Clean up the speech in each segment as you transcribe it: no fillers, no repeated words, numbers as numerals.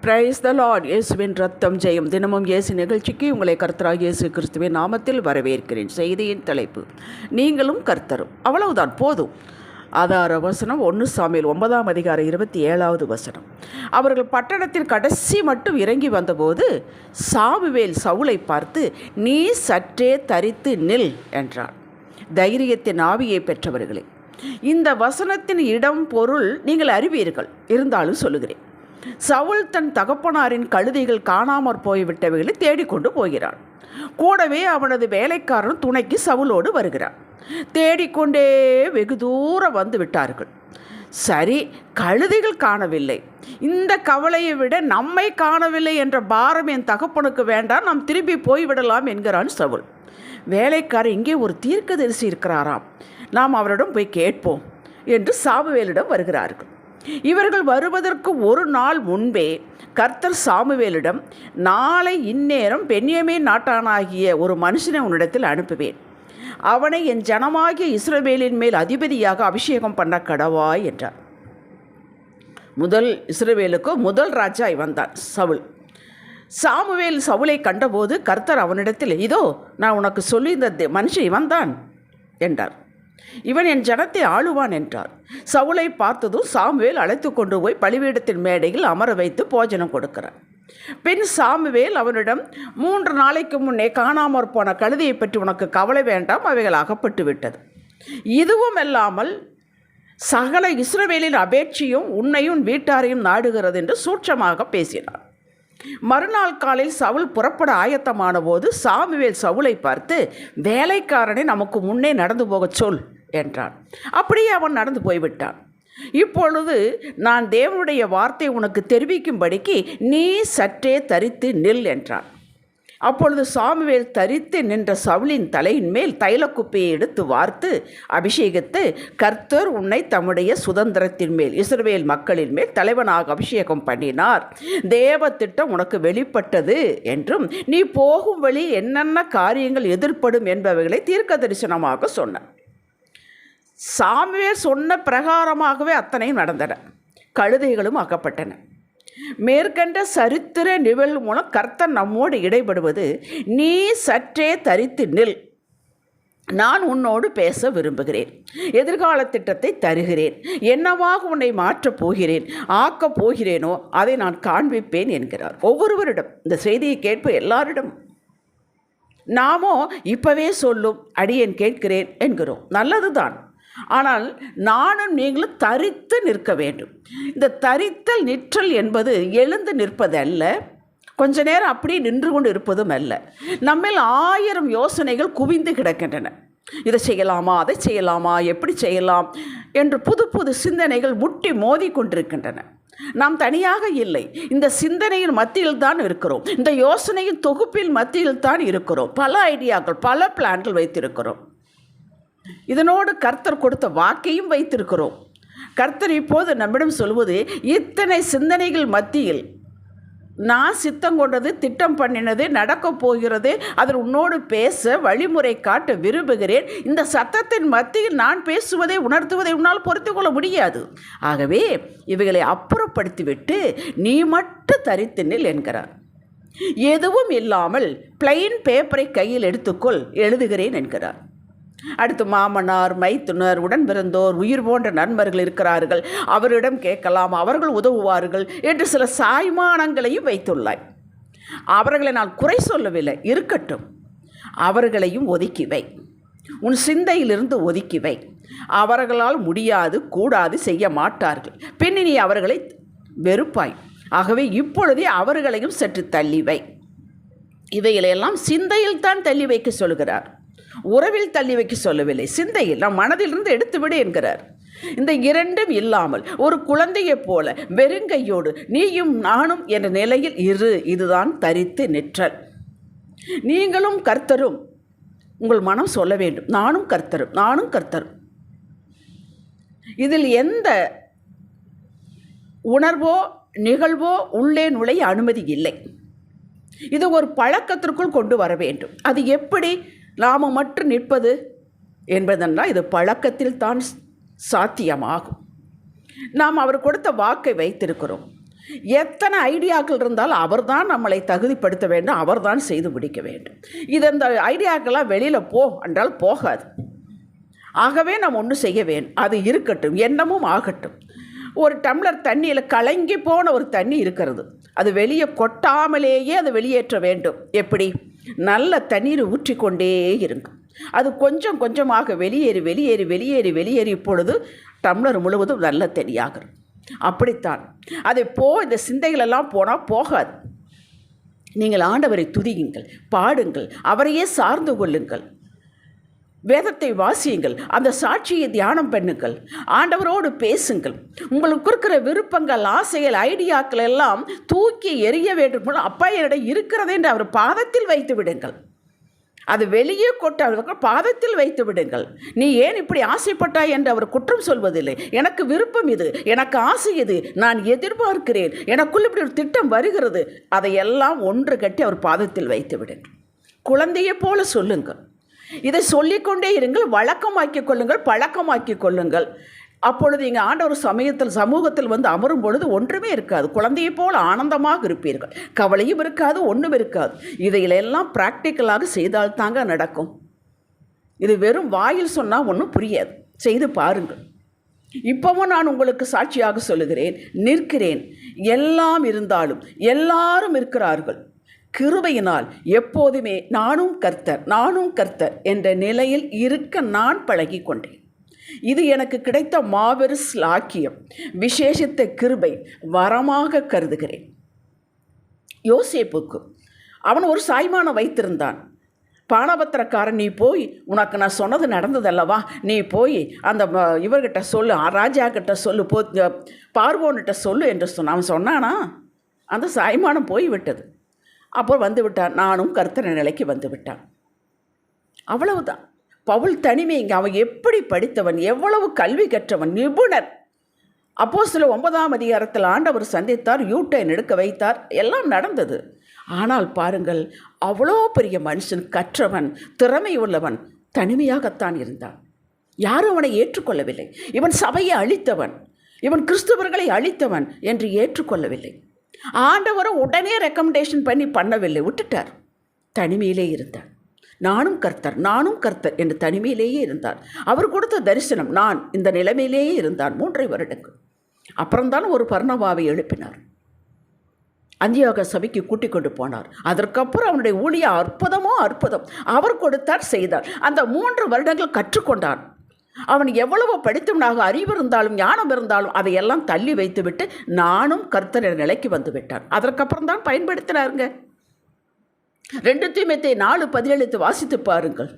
Praise the Lord. இயேசுவின் ரத்தம் ஜெயம். தினமும் இயேசு நிகழ்ச்சிக்கு உங்களை கர்த்தராக இயேசு கிறிஸ்துவின் நாமத்தில் வரவேற்கிறேன். செய்தியின் தலைப்பு நீங்களும் கர்த்தரும். அவ்வளவுதான், போதும். ஆதார வசனம் 1 சாமுவேல் 9ஆம் அதிகாரம் 27வது வசனம். அவர்கள் பட்டணத்தில் கடைசி மட்டும் இறங்கி வந்தபோது சாமுவேல் சவுலை பார்த்து, நீ சற்றே தரித்து நில் என்றான். தைரியத்தின் ஆவியை பெற்றவர்களே, இந்த வசனத்தின் இடம் பொருள் நீங்கள் அறிவீர்கள், இருந்தாலும் சொல்லுகிறேன். சவுல் தன் தகப்பனாரின் கழுதைகள் காணாமற் போய்விட்டவைகளை தேடிக்கொண்டு போகிறான். கூடவே அவனது வேலைக்காரன் துணைக்கு சவுலோடு வருகிறான். தேடிக்கொண்டே வெகு தூரம் வந்து விட்டார்கள். சரி, கழுதைகள் காணவில்லை, இந்த கவலையை விட நம்மை காணவில்லை என்ற பாரம் என் தகப்பனுக்கு வேண்டாம், நாம் திரும்பி போய்விடலாம் என்கிறான் சவுல். வேலைக்காரர், இங்கே ஒரு தீர்க்கதரிசி இருக்கிறாராம், நாம் அவரிடம் போய் கேட்போம் என்று சாமுவேலிடம் வருகிறார்கள். இவர்கள் வருவதற்கு ஒரு நாள் முன்பே கர்த்தர் சாமுவேலிடம், நாளை இந்நேரம் பென்யமீன் நாட்டானாகிய ஒரு மனுஷனை உன்னிடத்தில் அனுப்புவேன், அவனை என் ஜனமாகிய இஸ்ரவேலின் மேல் அதிபதியாக அபிஷேகம் பண்ண கடவாய் என்றார். இஸ்ரவேலுக்கு முதல் ராஜா வந்தான் சவுல். சாமுவேல் சவுலை கண்டபோது கர்த்தர் அவனிடத்தில், இதோ நான் உனக்கு சொல்லி இந்த மனுஷன் வந்தான் என்றார். இவன் என் ஜனத்தை ஆளுவான் என்றார். சவுலை பார்த்ததும் சாமுவேல் அழைத்து கொண்டு போய் பலிபீடத்தின் மேடையில் அமர வைத்து போஜனம் கொடுக்கிறார். பின் சாமுவேல் அவனிடம், 3 நாளைக்கு முன்னே காணாமற் போன கழுதையை பற்றி உனக்கு கவலை வேண்டாம், அவைகள் அகப்பட்டு விட்டது. இதுவும் அல்லாமல் சகல இஸ்ரவேலின் அபேட்சியும் உன்னையும் வீட்டாரையும் நாடுகிறது என்று சூட்சமாக பேசினார். மறுநாள் காலையில் சவுல் புறப்பட ஆயத்தமான போது சாமுவேல் சவுலை பார்த்து, வேலைக்காரனை நமக்கு முன்னே நடந்து போகச் சொல் என்றான். அப்படியே அவன் நடந்து போய்விட்டான். இப்பொழுது நான் தேவனுடைய வார்த்தை உனக்கு தெரிவிக்கும்படிக்கு நீ சற்றே தரித்து நில் என்றான். அப்பொழுது சாமுவேல் தரித்து நின்ற சவுலின் தலையின் மேல் தைலக்குப்பையை எடுத்து வார்த்து அபிஷேகித்து, கர்த்தர் உன்னை தம்முடைய சுதந்திரத்தின் மேல் இஸ்ரவேல் மக்களின் மேல் தலைவனாக அபிஷேகம் பண்ணினார், தேவ திட்டம் உனக்கு வெளிப்பட்டது என்றும் நீ போகும் வழி என்னென்ன காரியங்கள் எதிர்ப்படும் என்பவைகளை தீர்க்க தரிசனமாக சொன்னார். சாமுவேல் சொன்ன பிரகாரமாகவே அத்தனையும் நடந்தன. கழுதைகளும் அகப்பட்டன. மேற்கண்ட சரித்திர நிகழ்வு மூலம் கர்த்தர் நம்மோடு இடைபடுவது, நீ சற்றே தரித்து நில், நான் உன்னோடு பேச விரும்புகிறேன், எதிர்கால திட்டத்தை தருகிறேன், என்னவாக உன்னை மாற்றப் போகிறேன், ஆக்கப் போகிறேனோ அதை நான் காண்பிப்பேன் என்கிறார். ஒவ்வொருவரிடம் இந்த செய்தியை கேட்ப எல்லாரிடம் நாமோ இப்பவே சொல்லும், அடியேன் கேட்கிறேன் என்கிறோம். நல்லதுதான். ஆனால் நானும் நீங்களும் தரித்து நிற்க வேண்டும். இந்த தரித்தல் நிற்றல் என்பது எழுந்து நிற்பது அல்ல, கொஞ்ச நேரம் அப்படியே நின்று கொண்டு இருப்பதும் அல்ல. நம்மில் 1000 யோசனைகள் குவிந்து கிடக்கின்றன. இதை செய்யலாமா, அதை செய்யலாமா, எப்படி செய்யலாம் என்று புது புது சிந்தனைகள் முட்டி மோதி கொண்டிருக்கின்றன. நாம் தனியாக இல்லை, இந்த சிந்தனையின் மத்தியில் தான் இருக்கிறோம், இந்த யோசனையின் தொகுப்பில் மத்தியில் தான் இருக்கிறோம். பல ஐடியாக்கள், பல பிளான்கள் வைத்திருக்கிறோம். இதனோடு கர்த்தர் கொடுத்த வாக்கையும் வைத்திருக்கிறோம். கர்த்தர் இப்போது நம்மிடம் சொல்வது, இத்தனை சிந்தனைகள் மத்தியில் நான் சித்தம் கொண்டது, திட்டம் பண்ணினது, நடக்கப் போகிறது, அதில் உன்னோடு பேச வழிமுறை காட்ட விரும்புகிறேன். இந்த சத்தத்தின் மத்தியில் நான் பேசுவதை உணர்த்துவதை உன்னால் பொறுத்து கொள்ள முடியாது. ஆகவே இவைகளை அப்புறப்படுத்திவிட்டு நீ மட்டும் தரித்து நில் என்கிறார். எதுவும் இல்லாமல் பிளைன் பேப்பரை கையில் எடுத்துக்கொள், எழுதுகிறேன் என்கிறார். அடுத்து மாமனார், மைத்துனர், உடன் பிறந்தோர், உயிர் போன்ற நண்பர்கள் இருக்கிறார்கள், அவரிடம் கேட்கலாம், அவர்கள் உதவுவார்கள் என்று சில சாய்மானங்களையும் வைத்துள்ளாய். அவர்களை நான் குறை சொல்லவில்லை, இருக்கட்டும். அவர்களையும் ஒதுக்கி வை, உன் சிந்தையிலிருந்து ஒதுக்கி வை. அவர்களால் முடியாது, கூடாது, செய்ய மாட்டார்கள், பின் நீ அவர்களை வெறுப்பாய். ஆகவே இப்பொழுதே அவர்களையும் சற்று தள்ளி வை. இவைகளையெல்லாம் சிந்தையில் தான் தள்ளி வைக்க சொல்கிறார், உறவில் தள்ளி வைக்க சொல்லவில்லை. சிந்தையில், நம் மனதிலிருந்து எடுத்துவிடு என்கிறார். இந்த இரண்டும் இல்லாமல் ஒரு குழந்தையைப் போல வெறுங்கையோடு நீயும் நானும் என்ற நிலையில் இரு. இதுதான் தரித்து நிற்றல். நீங்களும் கர்த்தரும் உங்கள் மனம் சொல்ல வேண்டும், நானும் கர்த்தரும், நானும் கர்த்தரும். இதில் எந்த உணர்வோ நிகழ்வோ உள்ளே நுழைய அனுமதி இல்லை. இது ஒரு பழக்கத்திற்குள் கொண்டு வர வேண்டும். அது எப்படி நாம மட்டும் நிற்பது என்பதென்றால் இது பழக்கத்தில் தான் சாத்தியமாகும். நாம் அவர் கொடுத்த வாக்கை வைத்திருக்கிறோம். எத்தனை ஐடியாக்கள் இருந்தாலும் அவர்தான் நம்மளை தகுதிப்படுத்த வேண்டும், அவர்தான் செய்து முடிக்க வேண்டும். இது இந்த ஐடியாக்கெல்லாம் வெளியில் போ என்றால் போகாது. ஆகவே நாம் ஒன்று செய்ய வேண்டும், அது இருக்கட்டும், எண்ணமும் ஆகட்டும். ஒரு டம்ளர் தண்ணியில் கலங்கி போன ஒரு தண்ணி இருக்கிறது, அது வெளியே கொட்டாமலேயே அதை வெளியேற்ற வேண்டும். எப்படி? நல்ல தண்ணீர் ஊற்றிக்கொண்டே இருங்க. அது கொஞ்சம் கொஞ்சமாக வெளியேறி வெளியேறி வெளியேறி வெளியேறி இப்பொழுது டம்ளர் முழுவதும் நல்ல தண்ணியாகும். அப்படித்தான் அதை இந்த சிந்தைகளெல்லாம் போனால் போகாது. நீங்கள் ஆண்டவரை துதியுங்கள், பாடுங்கள், அவரையே சார்ந்து கொள்ளுங்கள், வேதத்தை வாசியுங்கள், அந்த சாட்சியை தியானம் பண்ணுங்கள், ஆண்டவரோடு பேசுங்கள். உங்களுக்கு இருக்கிற விருப்பங்கள், ஆசைகள், ஐடியாக்கள் எல்லாம் தூக்கி எறிய வேண்டும். அப்பா என்னிடம் இருக்கிறது என்று அவர் பாதத்தில் வைத்து விடுங்கள். அது வெளியே கொட்ட பாதத்தில் வைத்து விடுங்கள். நீ ஏன் இப்படி ஆசைப்பட்டாய் என்று அவர் குற்றம் சொல்வதில்லை. எனக்கு விருப்பம் இது, எனக்கு ஆசை இது, நான் எதிர்பார்க்கிறேன், எனக்குள் இப்படி ஒரு திட்டம் வருகிறது, அதையெல்லாம் ஒன்று கட்டி அவர் பாதத்தில் வைத்து விடுங்கள். குழந்தையை போல சொல்லுங்கள். இதை சொல்லிக்கொண்டே இருங்கள், வழக்கமாக்கிக் கொள்ளுங்கள், பழக்கமாக்கிக் கொள்ளுங்கள். அப்பொழுது நீங்கள் ஆண்டவர் சமூகத்தில் வந்து அமரும் பொழுது ஒன்றுமே இருக்காது. குழந்தையை போல் ஆனந்தமாக இருப்பீர்கள், கவலையும் இருக்காது, ஒன்றும் இருக்காது. இதையெல்லாம் ப்ராக்டிக்கலாக செய்தால் தாங்க நடக்கும். இது வெறும் வாயில் சொன்னால் ஒன்றும் புரியாது, செய்து பாருங்கள். இப்போவும் நான் உங்களுக்கு சாட்சியாக சொல்லுகிறேன், நிற்கிறேன். எல்லாம் இருந்தாலும் எல்லாரும் இருக்கிறார்கள். கிருபையினால் எப்போதுமே நானும் கர்த்தர் என்ற நிலையில் இருக்க நான் பழகி கொண்டேன். இது எனக்கு கிடைத்த மாபெரும் ஸ்லாக்கியம், விசேஷித்த கிருபை, வரமாக கருதுகிறேன். யோசேப்புக்கு அவன் ஒரு சாய்மானம் வைத்திருந்தான். பானபத்திரக்காரன், நீ போய், உனக்கு நான் சொன்னது நடந்ததல்லவா, நீ போய் அந்த இவர்கிட்ட சொல்லு, ராஜா கிட்ட சொல்லு, பார்வோன்கிட்ட சொல்லு என்று சொன்னான். அவன் சொன்னானா? அந்த சாய்மானம் போய்விட்டது. அப்போ வந்து விட்டான், நானும் கர்த்தர் நிலைக்கு வந்து விட்டான். அவ்வளவுதான். பவுல் தனிமை. இங்கே அவன் எப்படி படித்தவன், எவ்வளவு கல்வி கற்றவன், நிபுணர். அப்போஸ்தலர் 9ஆம் அதிகாரத்தில் ஆண்டவர் சந்தித்தார், யூட்டர்ன் எடுக்க வைத்தார், எல்லாம் நடந்தது. ஆனால் பாருங்கள், அவ்வளோ பெரிய மனுஷன், கற்றவன், திறமை உள்ளவன், தனிமையாகத்தான் இருந்தான். யாரும் அவனை ஏற்றுக்கொள்ளவில்லை. இவன் சபையை அழித்தவன், இவன் கிறிஸ்தவர்களை அழித்தவன் என்று ஏற்றுக்கொள்ளவில்லை. ஆண்டவரும் உடனே ரெக்கமெண்டேஷன் பண்ணவில்லை, விட்டுட்டார். தனிமையிலே இருந்தார். நானும் கர்த்தர் என்று தனிமையிலேயே இருந்தார். அவர் கொடுத்த தரிசனம், நான் இந்த நிலைமையிலேயே இருந்தான் 3 வருடங்கள். அப்புறம்தான் ஒரு பர்னபாவை எழுப்பினார், அந்தியோக சபைக்கு கூட்டிக் கொண்டு போனார். அதற்கப்புறம் அவனுடைய ஊழிய அற்புதமோ அற்புதம். அவர் கொடுத்தார், செய்தார். அந்த 3 வருடங்கள் கற்றுக்கொண்டான். அவன் எவ்வளவு படித்தவனாக, அறிவு இருந்தாலும் ஞானம் இருந்தாலும் அதையெல்லாம் தள்ளி வைத்துவிட்டு நானும் கர்த்தர் நிலைக்கு வந்து விட்டான். அதற்கப்புறம் தான் பயன்படுத்தினாருங்க. 2 தீமோத்தேயு 4:17 வாசித்து பாருங்கள்.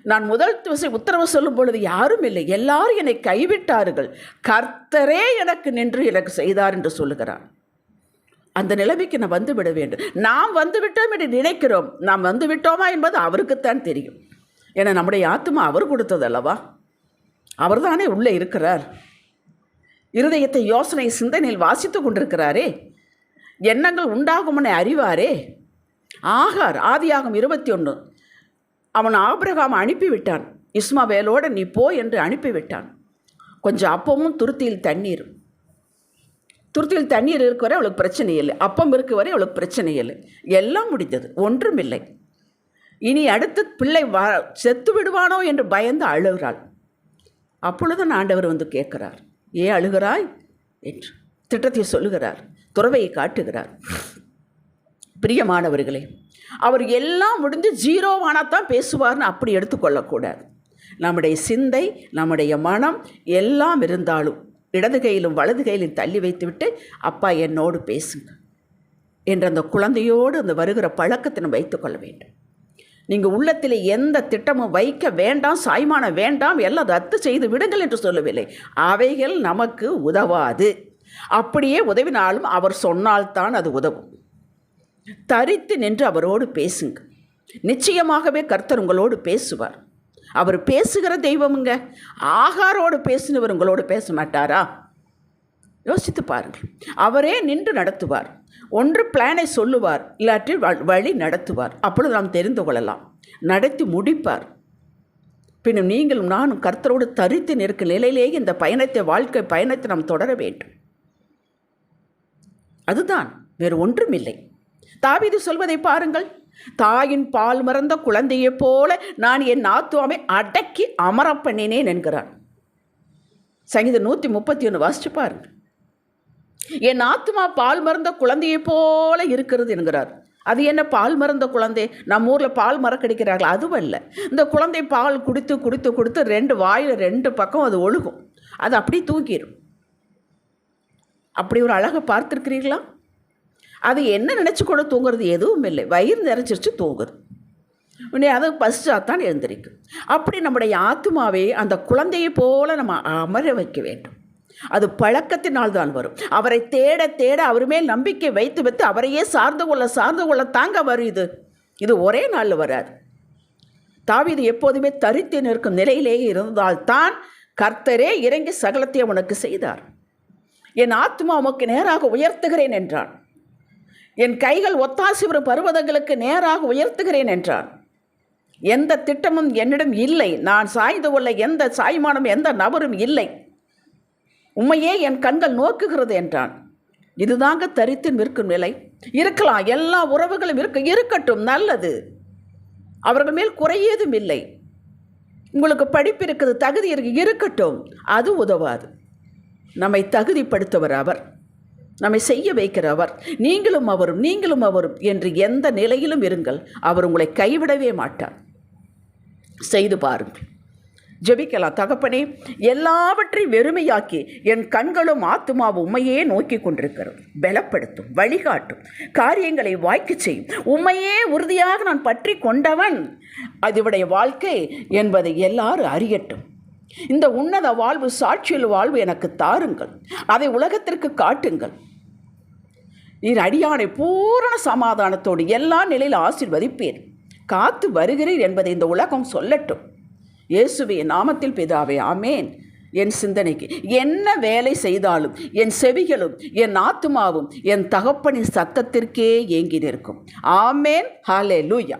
நான் முதல் உத்தரவு சொல்லும் பொழுது யாரும் இல்லை, எல்லாரும் என்னை கைவிட்டார்கள், கர்த்தரே எனக்கு நின்று எனக்கு செய்தார் என்று சொல்லுகிறார். அந்த நிலைமைக்கு நான் வந்துவிட வேண்டும். நாம் வந்துவிட்டோம் என்று நினைக்கிறோம், நாம் வந்து விட்டோமா என்பது அவருக்குத்தான் தெரியும். ஏன்னா நம்முடைய ஆத்மா அவர் கொடுத்தது அல்லவா, அவர் தானே உள்ளே இருக்கிறார். இருதயத்தை யோசனை சிந்தனையில் வாசித்து கொண்டிருக்கிறாரே, எண்ணங்கள் உண்டாகும்னு அறிவாரே. ஆகார் ஆதியாகம் 21 அவன் ஆபிரகாம் அனுப்பிவிட்டான், இஸ்மவேலோடு நீ போ என்று அனுப்பிவிட்டான். கொஞ்சம் அப்பமும் துருத்தியில் தண்ணீர் இருக்க வரை அவளுக்கு பிரச்சனை இல்லை, அப்பம் இருக்க வரை அவளுக்கு பிரச்சனை இல்லை, எல்லாம் முடிந்தது, ஒன்றும் இல்லை. இனி அடுத்து பிள்ளை செத்து விடுவானோ என்று பயந்து அழுகிறாள். அப்பொழுதுதான் ஆண்டவர் வந்து கேட்கிறார், ஏன் அழுகிறாய் என்று திட்டத்தை சொல்லுகிறார், துறவையை காட்டுகிறார். பிரியமானவர்களே, அவர் எல்லாம் முடிந்து ஜீரோவானாத்தான் பேசுவார்னு அப்படி எடுத்துக்கொள்ளக்கூடாது. நம்முடைய சிந்தை, நம்முடைய மனம் எல்லாம் இருந்தாலும் இடது கையிலும் வலது கையிலும் தள்ளி வைத்துவிட்டு, அப்பா என்னோடு பேசுங்க என்ற அந்த குழந்தையோடு அந்த வருகிற பழக்கத்தை நம்ம வைத்துக்கொள்ள வேண்டும். நீங்கள் உள்ளத்தில் எந்த திட்டமும் வைக்க வேண்டாம், சாய்மான வேண்டாம், எல்லாம் ரத்து செய்து விடுங்கள் என்று சொல்லவில்லை. அவைகள் நமக்கு உதவாது. அப்படியே உதவினாலும் அவர் சொன்னால்தான் அது உதவும். தரித்து நின்று அவரோடு பேசுங்க. நிச்சயமாகவே கர்த்தர் உங்களோடு பேசுவார். அவர் பேசுகிற தெய்வமுங்க. ஆகாரோடு பேசினவர் உங்களோடு பேச மாட்டாரா? யோசித்து பாருங்கள். அவரே நின்று நடத்துவார். ஒன்று பிளானை சொல்லுவார், இல்லாட்டி வழி நடத்துவார். அப்பொழுது நாம் தெரிந்து கொள்ளலாம், நடத்தி முடிப்பார். பின்னும் நீங்களும் நானும் கர்த்தரோடு தரித்து நிற்கும் நிலையிலேயே இந்த வாழ்க்கை பயணத்தை நாம் தொடர வேண்டும். அதுதான், வேறு ஒன்றுமில்லை. தாவீது சொல்வதை பாருங்கள். தாயின் பால் மறந்த குழந்தையைப் போல நான் என் ஆத்துமாவை அடக்கி அமர பண்ணினேன் என்கிறான். சங்கீதம் 131 வாசிச்சு பாருங்க. என் ஆத்துமா பால் மறந்த குழந்தையைப் போல இருக்கிறது என்கிறார். அது என்ன பால் மறந்த குழந்தை? நம்ம ஊரில் பால் மறக்கடிக்கிறார்கள், அதுவல்ல. இந்த குழந்தை பால் குடித்து குடித்து குடித்து 2 வாயில் 2 பக்கம் அது ஒழுகும், அது அப்படி தூங்கிடும். அப்படி ஒரு அழகை பார்த்துருக்கிறீர்களா? அது என்ன நினச்சி கூட தூங்குறது எதுவும் இல்லை, வயிறு நிறைச்சிருச்சு தூங்குது. உடனே அதை பசிச்சாத்தான் எழுந்திருக்கும். அப்படி நம்முடைய ஆத்துமாவை அந்த குழந்தையை போல நம்ம அமர வைக்க வேண்டும். அது பழக்கத்தினால் தான் வரும். அவரை தேட தேட அவர் மேல் நம்பிக்கை வைத்து வைத்து அவரையே சார்ந்து கொள்ள தாங்க வரும். இது ஒரே நாளில் வராது. தாவீது எப்போதுமே தரித்து நிற்கும் நிலையிலேயே இருந்தால் தான் கர்த்தரே இறங்கி சகலத்தை அவனுக்கு செய்தார். என் ஆத்மா உமக்கு நேராக உயர்த்துகிறேன் என்றான். என் கைகள் ஒத்தாசி வரும் பர்வதங்களுக்கு நேராக உயர்த்துகிறேன் என்றான். எந்த திட்டமும் என்னிடம் இல்லை, நான் சாய்ந்து கொள்ள எந்த சாய்மானம் எந்த நபரும் இல்லை, உம்மையே என் கண்கள் நோக்குகிறது என்றான். இதுதாங்க தரித்து நிற்கும் நிலை. இருக்கலாம், எல்லா உறவுகளும் இருக்கட்டும், நல்லது, அவர்கள் மேல் குறையேதும் இல்லை. உங்களுக்கு படிப்பு இருக்குது, தகுதி இருக்கட்டும், அது உதவாது. நம்மை தகுதிப்படுத்துவர் அவர், நம்மை செய்ய வைக்கிறவர். நீங்களும் அவரும் என்று எந்த நிலையிலும் இருங்கள், அவர் உங்களை கைவிடவே மாட்டார். செய்து பாருங்கள். ஜெபிக்கலாம். தகப்பனே, எல்லாவற்றையும் வெறுமையாக்கி என் கண்களும் ஆத்துமாவும் உம்மையே நோக்கி கொண்டிருக்கிறோம். பலப்படுத்தும், வழிகாட்டும், காரியங்களை வாய்க்கு செய்யும். உம்மையே உறுதியாக நான் பற்றி கொண்டவன் அதுவுடைய வாழ்க்கை என்பதை எல்லாரும் அறியட்டும். இந்த உன்னத வாழ்வு, சாட்சியில் வாழ்வு எனக்கு தாருங்கள். அதை உலகத்திற்கு காட்டுங்கள். நீர் அடியானை பூரண சமாதானத்தோடு எல்லா நிலையில் ஆசீர்வதிப்பீர். காத்து வருகிறீர் என்பதை இந்த உலகம் சொல்லட்டும். இயேசுவின் நாமத்தில் பிதாவே, ஆமேன். என் சிந்தனைக்கு என்ன வேலை செய்தாலும் என் செவிகளும் என் ஆத்துமாவும் என் தகப்பனின் சத்தத்திற்கே ஏங்கி நிற்கும். ஆமேன். ஹல்லேலூயா.